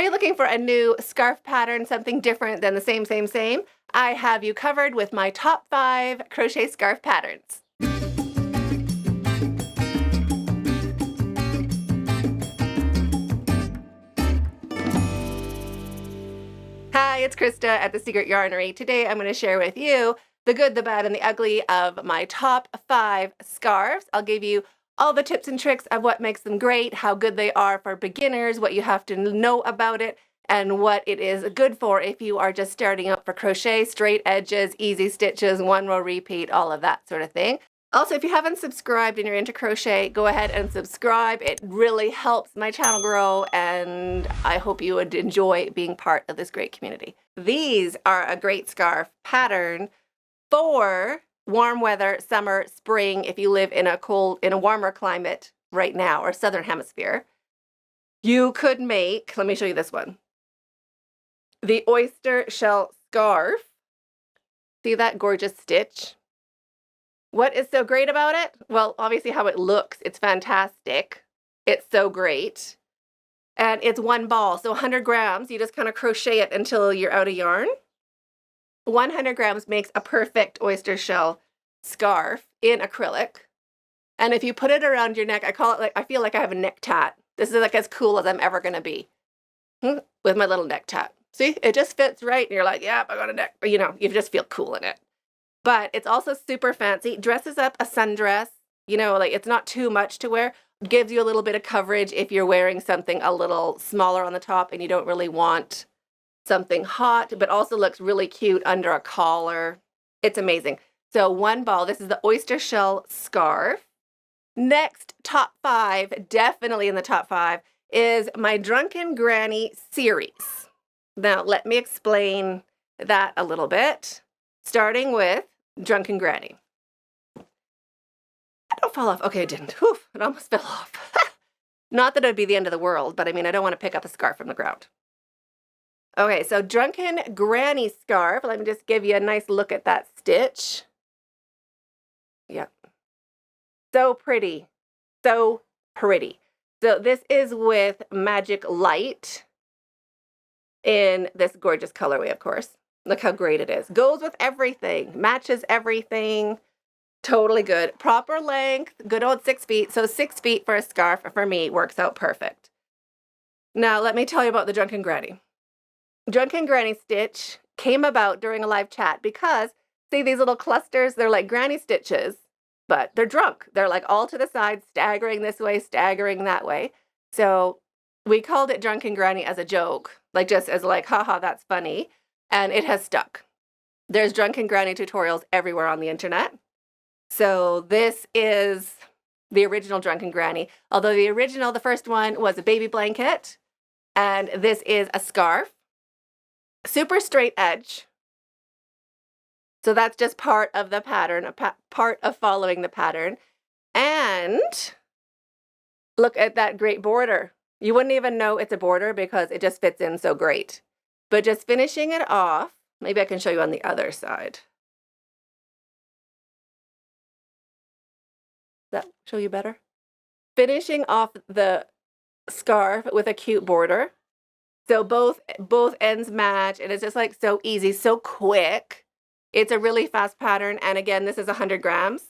Are you looking for a new scarf pattern, something different than the same? I have you covered with my top 5 crochet scarf patterns. Hi, it's Krista at The Secret Yarnery. Today I'm going to share with you the good, the bad, and the ugly of my top 5 scarves. I'll give you all the tips and tricks of what makes them great, how good they are for beginners, what you have to know about it, and what it is good for if you are just starting out for crochet, straight edges, easy stitches, one row repeat, all of that sort of thing. Also, if you haven't subscribed and you're into crochet, go ahead and subscribe. It really helps my channel grow, and I hope you would enjoy being part of this great community. These are a great scarf pattern for warm weather, summer, spring, if you live in a warmer climate right now, or southern hemisphere. You could make, let me show you this one, the Oyster shell scarf. See that gorgeous stitch? What is so great about it? Well, obviously how it looks, it's fantastic. It's so great. And it's one ball, so 100 grams, you just kind of crochet it until you're out of yarn. 100 grams makes a perfect oyster shell scarf in acrylic. And if you put it around your neck, I feel like I have a neck tat. This is like as cool as I'm ever gonna be with my little neck tat. See, it just fits right. And you're like, yeah, I got a neck, you know, you just feel cool in it. But it's also super fancy, dresses up a sundress, you know, like it's not too much to wear, gives you a little bit of coverage if you're wearing something a little smaller on the top and you don't really want something hot, but also looks really cute under a collar. It's amazing. So one ball, this is the oyster shell scarf. Next, top 5, definitely in the top 5, is my Drunken Granny series. Now, let me explain that a little bit, starting with Drunken Granny. Don't fall off. Okay, it didn't. Whew, it almost fell off. Not that it would be the end of the world, but I mean, I don't want to pick up a scarf from the ground. Okay, so Drunken Granny scarf. Let me just give you a nice look at that stitch. Yep. So pretty. So pretty. So this is with Magic Light in this gorgeous colorway, of course. Look how great it is. Goes with everything. Matches everything. Totally good. Proper length. Good old 6 feet. So 6 feet for a scarf for me works out perfect. Now let me tell you about the Drunken Granny. Drunken Granny stitch came about during a live chat because, see these little clusters? They're like granny stitches, but they're drunk. They're like all to the side, staggering this way, staggering that way. So we called it Drunken Granny as a joke, like just as like, haha, that's funny. And it has stuck. There's Drunken Granny tutorials everywhere on the internet. So this is the original Drunken Granny. Although the first one was a baby blanket, and this is a scarf. Super straight edge. So that's just part of the pattern, part of following the pattern. And look at that great border. You wouldn't even know it's a border because it just fits in so great. But just finishing it off, maybe I can show you on the other side. Does that show you better? Finishing off the scarf with a cute border. So both ends match, and it's just like so easy, so quick. It's a really fast pattern, and again, this is 100 grams,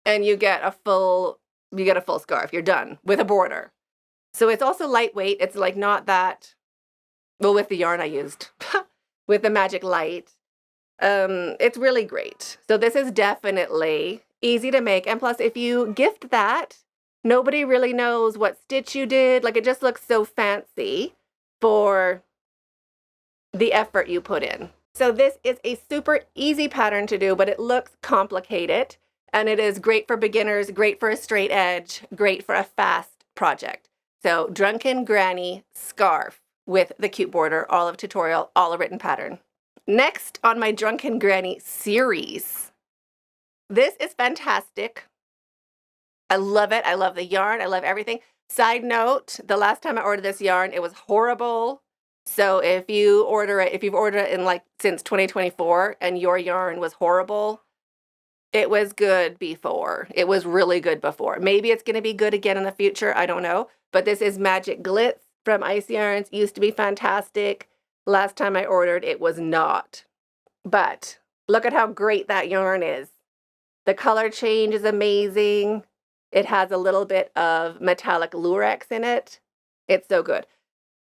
and you get a full scarf. You're done with a border. So it's also lightweight. It's like not that, well, with the yarn I used, with the Magic Light. It's really great. So this is definitely easy to make, and plus, if you gift that, nobody really knows what stitch you did. Like it just looks so fancy for the effort you put in. So this is a super easy pattern to do, but it looks complicated, and it is great for beginners, great for a straight edge, great for a fast project. So Drunken Granny scarf with the cute border, olive tutorial, all a written pattern. Next on my Drunken Granny series. This is fantastic. I love it. I love the yarn. I love everything. Side note, the last time I ordered this yarn, it was horrible. So if you've ordered it in like since 2024 and your yarn was horrible, it was good before. It was really good before. Maybe it's going to be good again in the future. I don't know. But this is Magic Glitz from Ice Yarns used to be fantastic. Last time I ordered, it was not. But look at how great that yarn is. The color change is amazing. It has a little bit of metallic lurex in it. It's so good.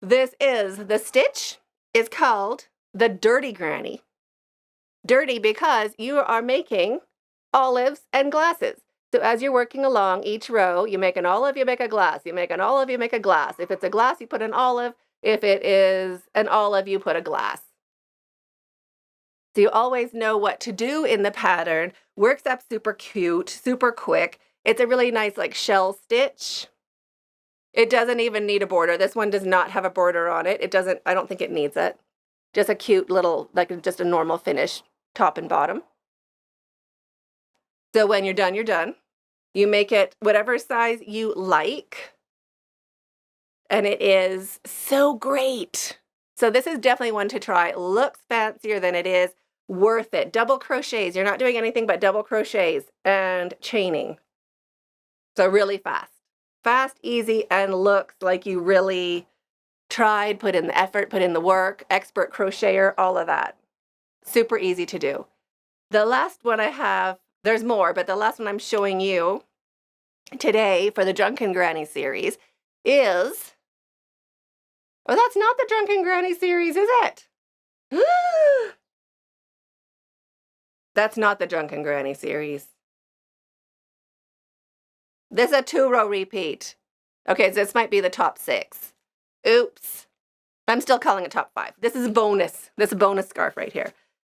The stitch is called the Dirty Granny. Dirty because you are making olives and glasses. So as you're working along each row, you make an olive, you make a glass. You make an olive, you make a glass. If it's a glass, you put an olive. If it is an olive, you put a glass. So you always know what to do in the pattern. Works up super cute, super quick. It's a really nice like shell stitch. It doesn't even need a border. This one does not have a border on it. It doesn't, I don't think it needs it. Just a cute little, like just a normal finish, top and bottom. So when you're done, you're done. You make it whatever size you like. And it is so great. So this is definitely one to try. Looks fancier than it is. Worth it. Double crochets. You're not doing anything but double crochets and chaining. So really fast. Fast, easy, and looks like you really tried, put in the effort, put in the work, expert crocheter, all of that. Super easy to do. The last one I have, there's more, but the last one I'm showing you today for the Drunken Granny series is, oh, that's not the Drunken Granny series, is it? That's not the Drunken Granny series. This is a 2-row repeat. Okay, so this might be the top 6. Oops. I'm still calling it top 5. This is bonus. This is a bonus scarf right here.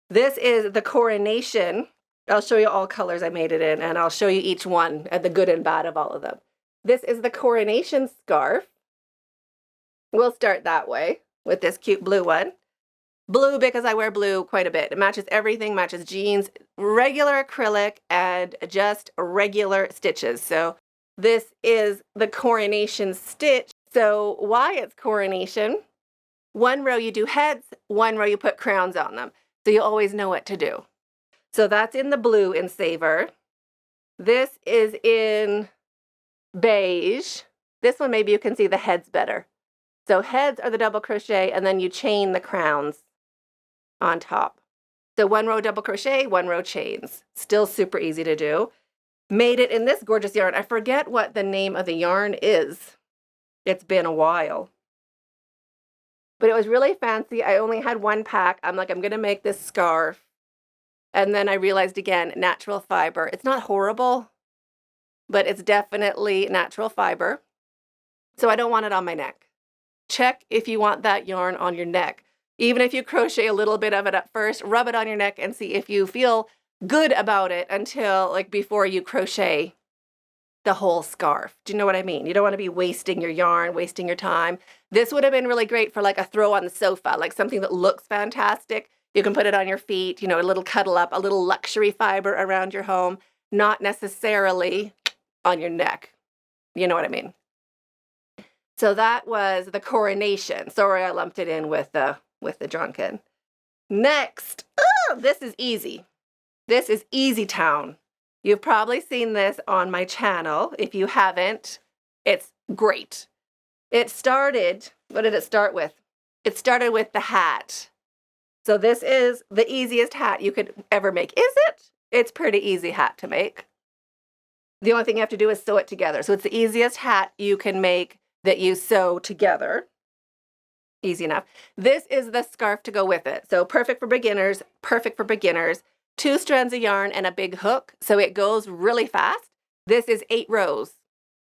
This is the Coronation. I'll show you all colors I made it in, and I'll show you each one and the good and bad of all of them. This is the Coronation Scarf. We'll start that way with this cute blue one. Blue because I wear blue quite a bit. It matches everything, matches jeans, regular acrylic, and just regular stitches. So this is the Coronation stitch. So why it's Coronation? One row you do heads, one row you put crowns on them. So you always know what to do. So that's in the blue in Savor. This is in beige. This one maybe you can see the heads better. So heads are the double crochet, and then you chain the crowns on top. So one row double crochet, one row chains. Still super easy to do. Made it in this gorgeous yarn. I forget what the name of the yarn is. It's been a while. But it was really fancy. I only had one pack. I'm like, I'm going to make this scarf. And then I realized again, natural fiber. It's not horrible, but it's definitely natural fiber. So I don't want it on my neck. Check if you want that yarn on your neck. Even if you crochet a little bit of it at first, rub it on your neck and see if you feel good about it until like before you crochet the whole scarf. Do you know what I mean? You don't want to be wasting your yarn, wasting your time. This would have been really great for like a throw on the sofa, like something that looks fantastic. You can put it on your feet, you know, a little cuddle up, a little luxury fiber around your home, not necessarily on your neck. You know what I mean? So that was the Coronation. Sorry, I lumped it in with the Drunken. Next, oh, this is easy. This is Easy Town. You've probably seen this on my channel. If you haven't, it's great. It started, what did it start with? It started with the hat. So this is the easiest hat you could ever make. Is it? It's pretty easy hat to make. The only thing you have to do is sew it together. So it's the easiest hat you can make that you sew together. Easy enough. This is the scarf to go with it. So perfect for beginners, perfect for beginners. 2 strands of yarn and a big hook. So it goes really fast. This is 8 rows.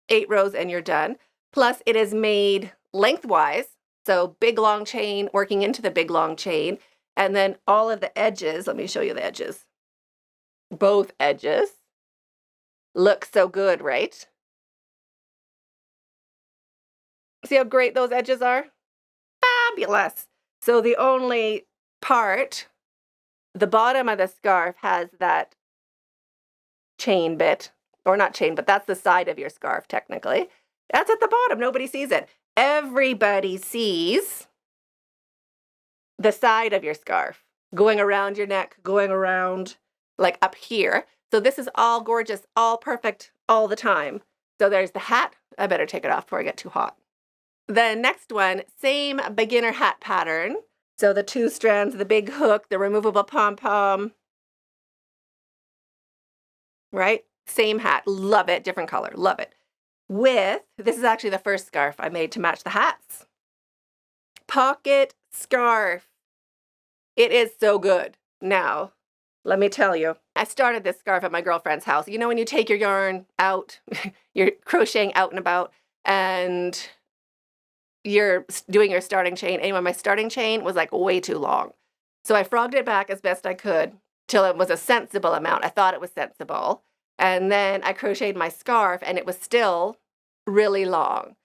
8 rows and you're done. Plus it is made lengthwise. So big long chain working into the big long chain. And then all of the edges, let me show you the edges. Both edges look so good, right? See how great those edges are? Fabulous. So the only part, the bottom of the scarf has that chain bit, or not chain, but that's the side of your scarf technically. That's at the bottom. Nobody sees it. Everybody sees the side of your scarf going around your neck, going around like up here. So this is all gorgeous, all perfect all the time. So there's the hat. I better take it off before I get too hot. The next one, same beginner hat pattern. So the 2 strands, the big hook, the removable pom-pom, right? Same hat, love it, different color, love it. With, this is actually the first scarf I made to match the hats. Pocket scarf. It is so good. Now, let me tell you, I started this scarf at my girlfriend's house. You know when you take your yarn out, you're crocheting out and about, and you're doing your starting chain. Anyway, my starting chain was like way too long. So I frogged it back as best I could till it was a sensible amount. I thought it was sensible. And then I crocheted my scarf and it was still really long.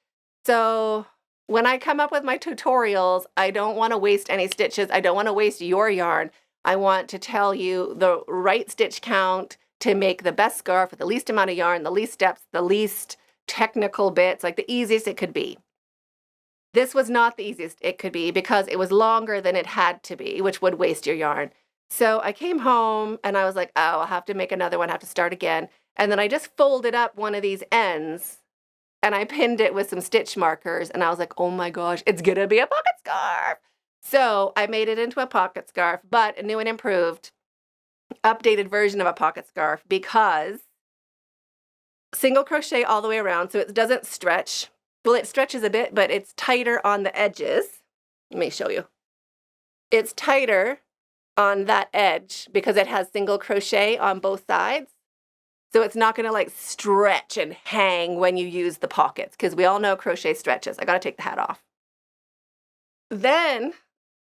So when I come up with my tutorials, I don't want to waste any stitches. I don't want to waste your yarn. I want to tell you the right stitch count to make the best scarf with the least amount of yarn, the least steps, the least technical bits, like the easiest it could be. This was not the easiest it could be because it was longer than it had to be, which would waste your yarn. So I came home and I was like, oh, I'll have to make another one, have to start again. And then I just folded up one of these ends and I pinned it with some stitch markers. And I was like, oh my gosh, it's gonna be a pocket scarf. So I made it into a pocket scarf, but a new and improved, updated version of a pocket scarf because single crochet all the way around so it doesn't stretch. Well, it stretches a bit, but it's tighter on the edges. Let me show you. It's tighter on that edge because it has single crochet on both sides. So it's not gonna like stretch and hang when you use the pockets because we all know crochet stretches. I gotta take the hat off. Then,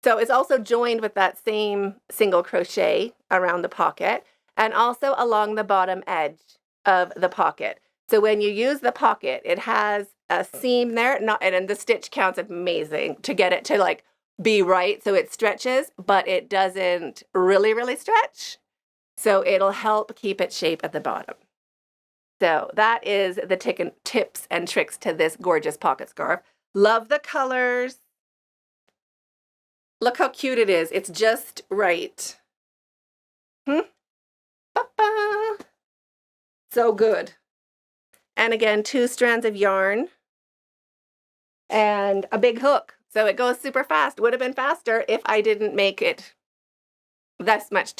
so it's also joined with that same single crochet around the pocket and also along the bottom edge of the pocket. So when you use the pocket, it has a seam there, and the stitch count's amazing to get it to like be right so it stretches, but it doesn't really stretch. So it'll help keep its shape at the bottom. So that is the tips and tricks to this gorgeous pocket scarf. Love the colors. Look how cute it is. It's just right. Ba-ba. So good. And again, 2 strands of yarn and a big hook. So it goes super fast. Would have been faster if I didn't make it this much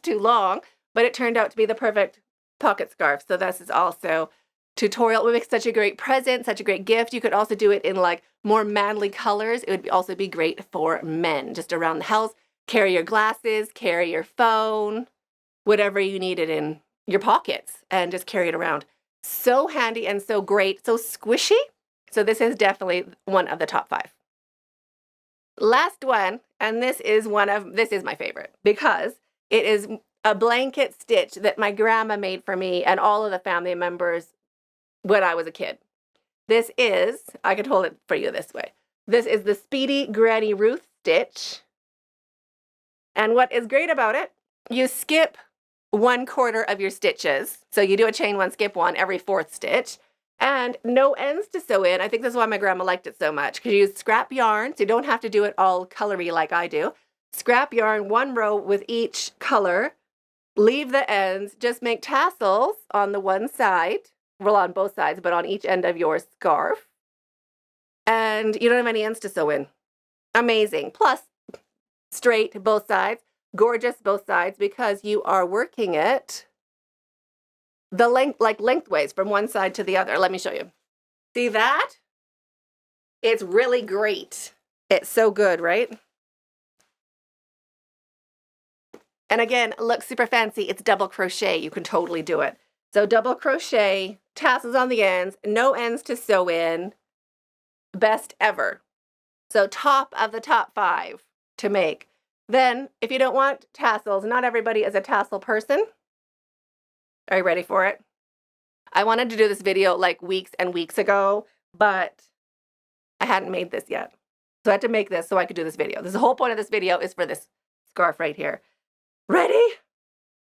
too long, but it turned out to be the perfect pocket scarf. So this is also tutorial. It would make such a great present, such a great gift. You could also do it in like more manly colors. It would also be great for men, just around the house. Carry your glasses, carry your phone, whatever you need it in your pockets, and just carry it around. So handy and so great, so squishy. So this is definitely one of the top 5. Last one, and this is my favorite because it is a blanket stitch that my grandma made for me and all of the family members when I was a kid. This is, I could hold it for you this way. This is the SPEEDY Granny Ruth stitch. And what is great about it, you skip 1/4 of your stitches. So you do a chain 1, skip 1 every 4th stitch. And no ends to sew in. I think this is why my grandma liked it so much, because you use scrap yarn, so you don't have to do it all colory like I do. Scrap yarn, 1 row with each color. Leave the ends. Just make tassels on the one side. Well, on both sides, but on each end of your scarf. And you don't have any ends to sew in. Amazing. Plus, straight both sides. Gorgeous both sides because you are working it the length, like lengthways from one side to the other. Let me show you. See that? It's really great. It's so good, right? And again, looks super fancy. It's double crochet. You can totally do it. So double crochet, tassels on the ends, no ends to sew in. Best ever. So top of the top 5 to make. Then, if you don't want tassels, not everybody is a tassel person. Are you ready for it? I wanted to do this video like weeks and weeks ago, but I hadn't made this yet. So I had to make this so I could do this video. The whole point of this video is for this scarf right here. Ready?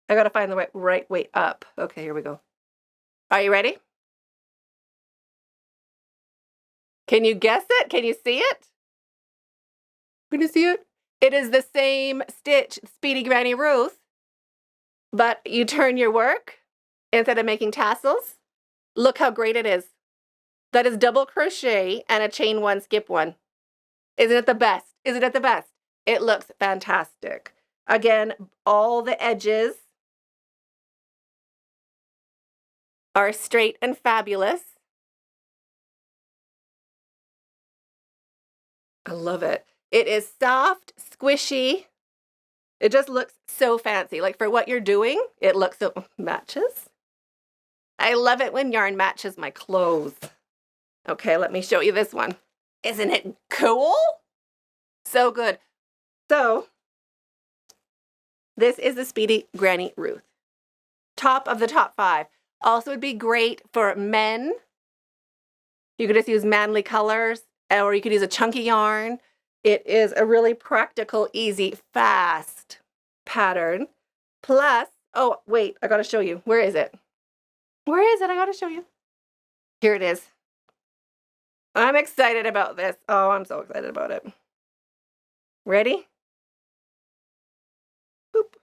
I gotta find the right way up. Okay, here we go. Are you ready? Can you guess it? Can you see it? Can you see it? It is the same stitch, SPEEDY Granny Ruth, but you turn your work instead of making tassels. Look how great it is. That is double crochet and a chain one, skip one. Isn't it the best? Isn't it the best? It looks fantastic. Again, all the edges are straight and fabulous. I love it. It is soft, squishy. It just looks so fancy. Like for what you're doing, it looks so matches. I love it when yarn matches my clothes. Okay, let me show you this one. Isn't it cool? So good. So this is the Speedy Granny Ruth. Top of the top 5. Also would be great for men. You could just use manly colors, or you could use a chunky yarn. It is a really practical, easy, fast pattern. Plus, oh, wait, I gotta show you. Where is it? Where is it? I gotta show you. Here it is. I'm excited about this. Oh, I'm so excited about it. Ready? Boop.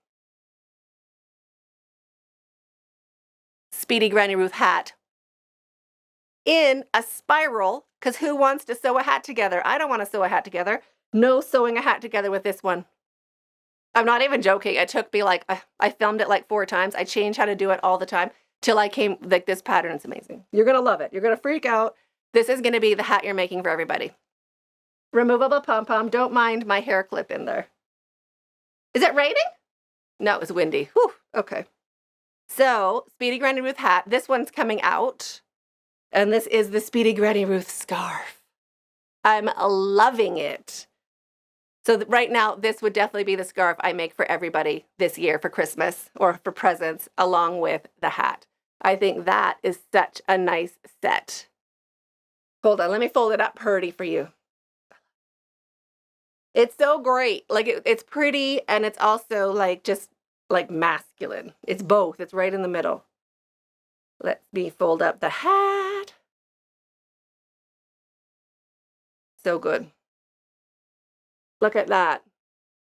Speedy Granny Ruth hat. In a spiral, because who wants to sew a hat together? I don't want to sew a hat together. No sewing a hat together with this one. I'm not even joking. It took me like, I filmed it like 4 times. I changed how to do it all the time till I came, like this pattern is amazing. You're going to love it. You're going to freak out. This is going to be the hat you're making for everybody. Removable pom-pom. Don't mind my hair clip in there. Is it raining? No, it's windy. Whew. Okay. So, Speedy Granny Ruth hat. This one's coming out. And this is the Speedy Granny Ruth scarf. I'm loving it. So right now, this would definitely be the scarf I make for everybody this year for Christmas or for presents, along with the hat. I think that is such a nice set. Hold on, let me fold it up pretty for you. It's so great. Like it's pretty and it's also like just like masculine. It's both. It's right in the middle. Let me fold up the hat. So good. Look at that.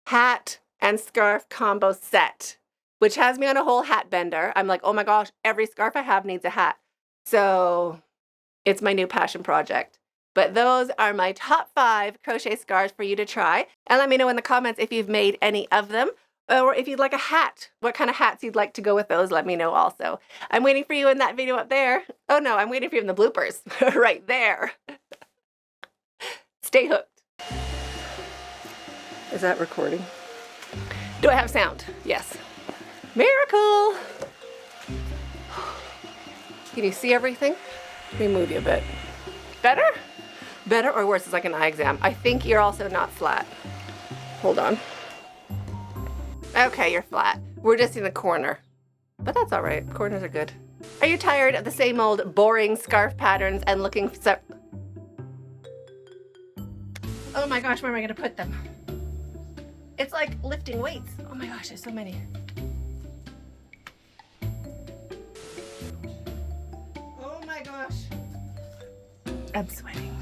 Hat and scarf combo set, which has me on a whole hat bender. I'm like, oh my gosh, every scarf I have needs a hat. So it's my new passion project. But those are my top 5 crochet scarves for you to try. And let me know in the comments if you've made any of them, or if you'd like a hat. What kind of hats you'd like to go with those, let me know also. I'm waiting for you in that video up there. Oh no, I'm waiting for you in the bloopers right there. Stay hooked. Is that recording? Do I have sound? Yes. Miracle! Can you see everything? Let me move you a bit. Better? Better or worse? It's like an eye exam. I think you're also not flat. Hold on. Okay, you're flat. We're just in the corner. But that's all right. Corners are good. Are you tired of the same old boring scarf patterns and looking for... Oh my gosh, where am I going to put them? It's like lifting weights. Oh my gosh, there's so many. Oh my gosh. I'm sweating.